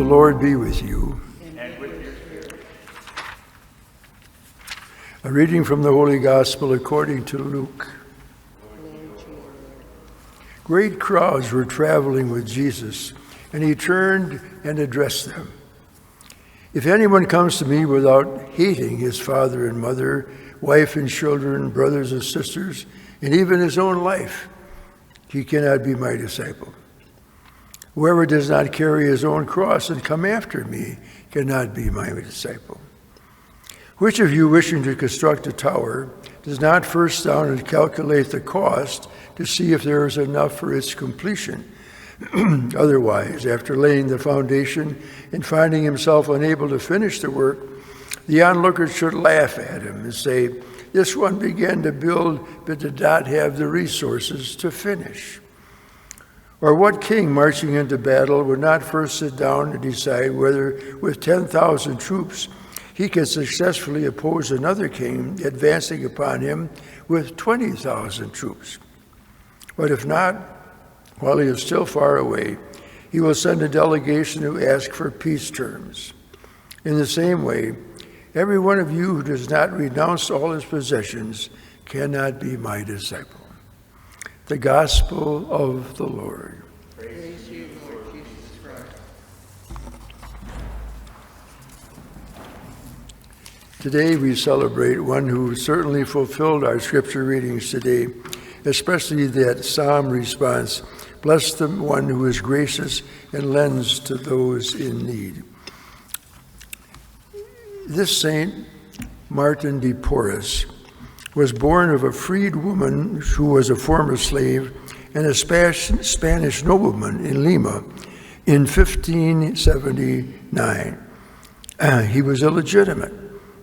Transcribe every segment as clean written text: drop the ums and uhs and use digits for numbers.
Lord be with you. And with your spirit. A reading from the Holy Gospel according to Luke. Great crowds were traveling with Jesus, and he turned and addressed them. If anyone comes to me without hating his father and mother, wife and children, brothers and sisters, and even his own life, he cannot be my disciple. Whoever does not carry his own cross and come after me cannot be my disciple. Which of you wishing to construct a tower does not first down and calculate the cost to see if there is enough for its completion? Otherwise, after laying the foundation and finding himself unable to finish the work, the onlookers should laugh at him and say, "This one began to build but did not have the resources to finish." Or what king marching into battle would not first sit down and decide whether with 10,000 troops he could successfully oppose another king advancing upon him with 20,000 troops? But if not, while he is still far away, he will send a delegation to ask for peace terms. In the same way, every one of you who does not renounce all his possessions cannot be my disciple. The Gospel of the Lord. Praise you, Lord Jesus Christ. Today we celebrate one who certainly fulfilled our scripture readings today, especially that psalm response, "Bless the one who is gracious and lends to those in need." This saint, Martin de Porres, was born of a freed woman who was a former slave and a Spanish nobleman in Lima in 1579. He was illegitimate.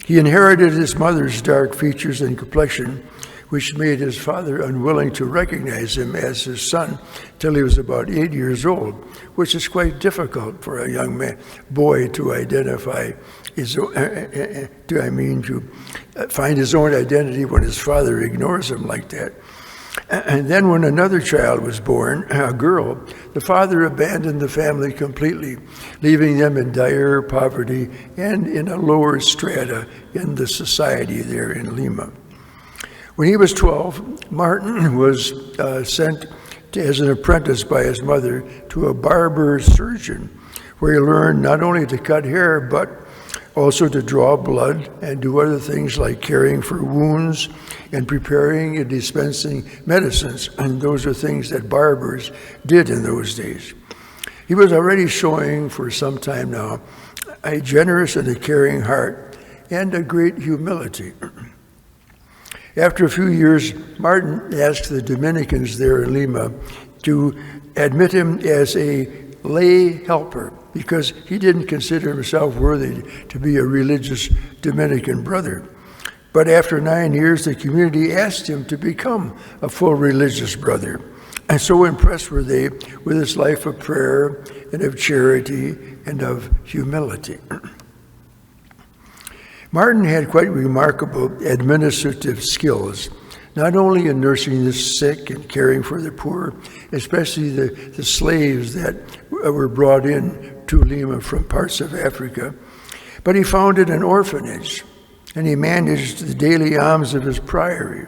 He inherited his mother's dark features and complexion, which made his father unwilling to recognize him as his son till he was about 8 years old, which is quite difficult for a young boy to identify to find his own identity when his father ignores him like that. And then when another child was born, a girl, the father abandoned the family completely, leaving them in dire poverty and in a lower strata in the society there in Lima. When he was 12, Martin was sent as an apprentice by his mother to a barber surgeon, where he learned not only to cut hair, but also to draw blood and do other things like caring for wounds and preparing and dispensing medicines. And those are things that barbers did in those days. He was already showing for some time now a generous and a caring heart and a great humility. After a few years, Martin asked the Dominicans there in Lima to admit him as a lay helper because he didn't consider himself worthy to be a religious Dominican brother. But after 9 years, the community asked him to become a full religious brother. And so impressed were they with his life of prayer and of charity and of humility. Martin had quite remarkable administrative skills, not only in nursing the sick and caring for the poor, especially the slaves that were brought in to Lima from parts of Africa, but he founded an orphanage and he managed the daily alms of his priory.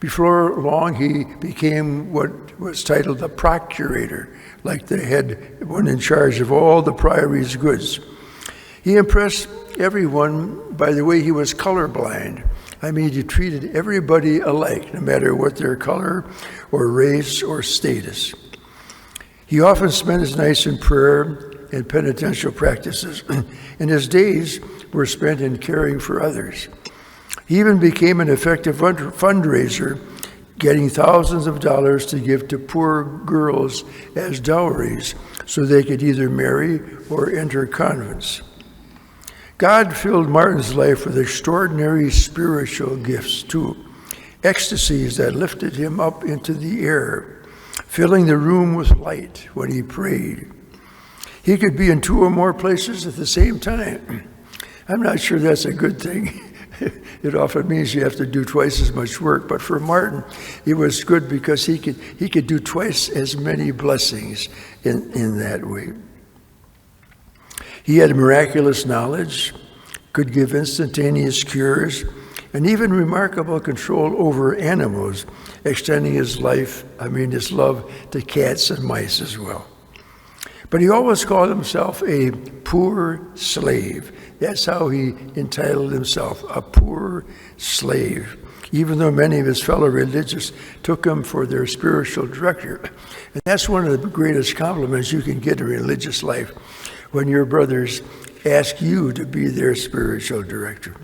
Before long, he became what was titled the procurator, like the head one in charge of all the priory's goods. He impressed everyone by the way he was colorblind. I mean, he treated everybody alike, no matter what their color or race or status. He often spent his nights in prayer and penitential practices, and his days were spent in caring for others. He even became an effective fundraiser, getting thousands of dollars to give to poor girls as dowries so they could either marry or enter convents. God filled Martin's life with extraordinary spiritual gifts too, ecstasies that lifted him up into the air, filling the room with light when he prayed. He could be in 2 or more places at the same time. I'm not sure that's a good thing. It often means you have to do twice as much work, but for Martin, it was good because he could do twice as many blessings in that way. He had miraculous knowledge, could give instantaneous cures, and even remarkable control over animals, extending his love to cats and mice as well. But he always called himself a poor slave. That's how he entitled himself, a poor slave, even though many of his fellow religious took him for their spiritual director. And that's one of the greatest compliments you can get in religious life, when your brothers ask you to be their spiritual director.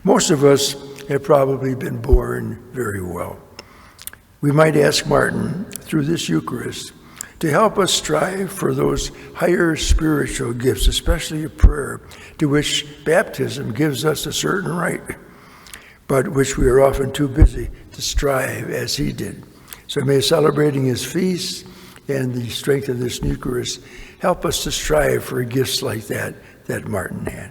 Most of us have probably been born very well. We might ask Martin, through this Eucharist, to help us strive for those higher spiritual gifts, especially a prayer, to which baptism gives us a certain right, but which we are often too busy to strive as he did. So may celebrating his feast and the strength of this Eucharist help us to strive for gifts like that Martin had.